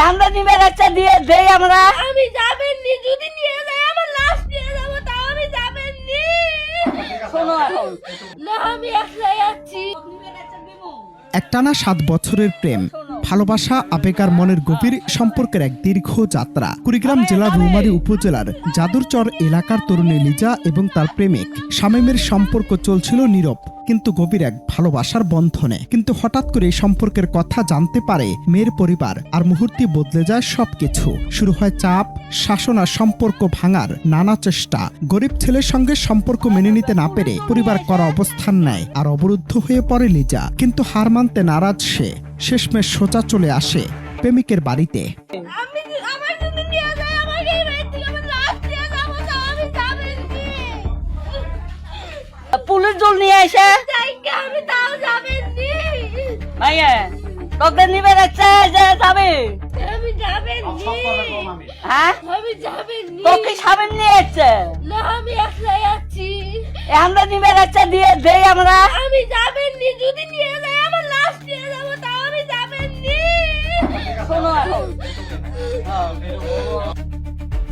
আমরা নিবে বাচ্চা দিয়ে দেই আমরা। আমি যাবেন নি, যদি নিয়ে যায় আমার লাশ নিয়ে যাবো, তাও আমি যাবেন নি। শোনো এখন না আমি একলাই আছি। একটানা 7 বছরের প্রেম, ভালোবাসা, আবেগ আর মনের গভীর সম্পর্কের এক দীর্ঘ যাত্রা। কুড়িগ্রাম জেলার রৌমারী উপজেলার যাদুরচর এলাকার তরুণী লিজা এবং তার প্রেমিক শামীমের সম্পর্ক চলছিল নীরব কিন্তু গভীর এক ভালোবাসার বন্ধনে। কিন্তু হঠাৎ করে এই সম্পর্কের কথা জানতে পারে মেয়ের পরিবার, আর মুহূর্তে বদলে যায় সবকিছু। শুরু হয় চাপ, শাসন আর সম্পর্ক ভাঙার নানা চেষ্টা। গরিব ছেলের সঙ্গে সম্পর্ক মেনে নিতে না পেরে পরিবার করা অবস্থান নেয় আর অবরুদ্ধ হয়ে পড়ে লিজা। কিন্তু হার মানতে নারাজ সে শেষমেশ সোজা চলে আসে প্রেমিকের বাড়িতে। আমি আমার যদি নিয়ে যায় আমাকে এই বাড়ি থেকে আমার লাশ নিয়ে যাবো, তাও আমি যাবেন নি। পুলিশ জল নিয়ে এসে জায়গা আমি তাও যাবেন নি। মাইয়া তোকে নিবে বাচ্চা যে যাবে। আমি যাবেন নি। হ্যাঁ আমি যাবেন নি। তোকে সাবেন নিয়ে এসছে। না আমি একলাই আছি। আমরা নিবে বাচ্চা দিয়ে দেই আমরা। আমি যাবেন নি, যদি নিয়ে যায় আমার লাশ নিয়ে যাবো, তাও আমি যাবেন নি। শোনো এখন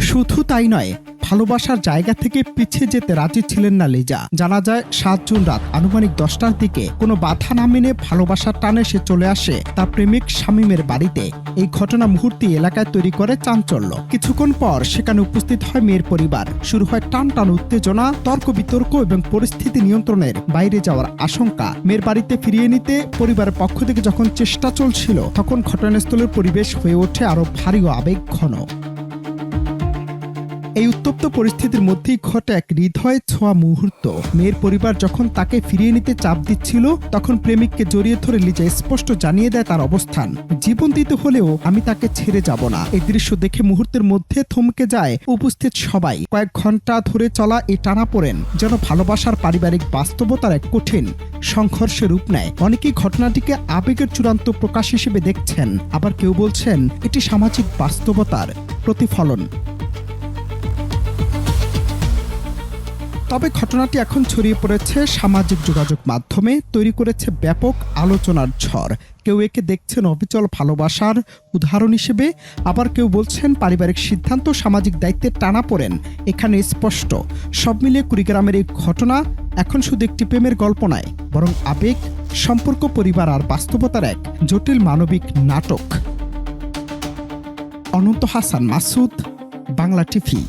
শুধু তাই নয়, ভালোবাসার জায়গা থেকে পিছিয়ে যেতে রাজি ছিলেন না লিজা। জানা যায় 7 জুন রাত আনুমানিক 10টার দিকে কোনো বাধা না মেনে ভালোবাসার টানে সে চলে আসে তার প্রেমিক শামীমের বাড়িতে। এই ঘটনা মুহূর্তে এলাকায় তৈরি করে চাঞ্চল্য। কিছুক্ষণ পর সেখানে উপস্থিত হয় মেয়ের পরিবার। শুরু হয় টান টান উত্তেজনা, তর্ক বিতর্ক এবং পরিস্থিতি নিয়ন্ত্রণের বাইরে যাওয়ার আশঙ্কা। মেয়ের বাড়িতে ফিরিয়ে নিতে পরিবারের পক্ষ থেকে যখন চেষ্টা চলছিল, তখন ঘটনাস্থলের পরিবেশ হয়ে ওঠে আরো ভারী ও আবেগ ঘন। এই উত্তপ্ত পরিস্থিতির মধ্যেই ঘটে এক হৃদয় ছোঁয়া মুহূর্ত। মেয়ের পরিবার যখন তাকে ফিরিয়ে নিতে চাপ দিচ্ছিল, তখন প্রেমিককে জড়িয়ে ধরে লিজা স্পষ্ট জানিয়ে দেয় তার অবস্থান। জীবন দিতে হলেও আমি তাকে ছেড়ে যাব না। এই দৃশ্য দেখে মুহূর্তের মধ্যে থমকে যায় উপস্থিত সবাই। কয়েক ঘন্টা ধরে চলা এই টানাপোড়েন যেন ভালোবাসার পারিবারিক বাস্তবতার এক কঠিন সংঘর্ষের রূপ নেয়। অনেকেই ঘটনাটিকে আবেগের চূড়ান্ত প্রকাশ হিসেবে দেখছেন, আবার কেউ বলছেন এটি সামাজিক বাস্তবতার প্রতিফলন। তবে ঘটনাটি এখন ছড়িয়ে পড়েছে সামাজিক যোগাযোগ মাধ্যমে, তৈরি করেছে ব্যাপক আলোচনার ঝড়। কেউ একে দেখছেন অবিচল ভালোবাসার উদাহরণ হিসেবে, আবার কেউ বলছেন পারিবারিক সিদ্ধান্ত, সামাজিক দায়িত্বের টানাপোড়েন এখানে স্পষ্ট। সব মিলিয়ে কুড়িগ্রামের এই ঘটনা এখন শুধু একটি প্রেমের গল্প নয়, বরং আবেগ, সম্পর্ক, পরিবার আর বাস্তবতার এক জটিল মানবিক নাটক। অনন্ত হাসান মাসুদ, বাংলা টিভি।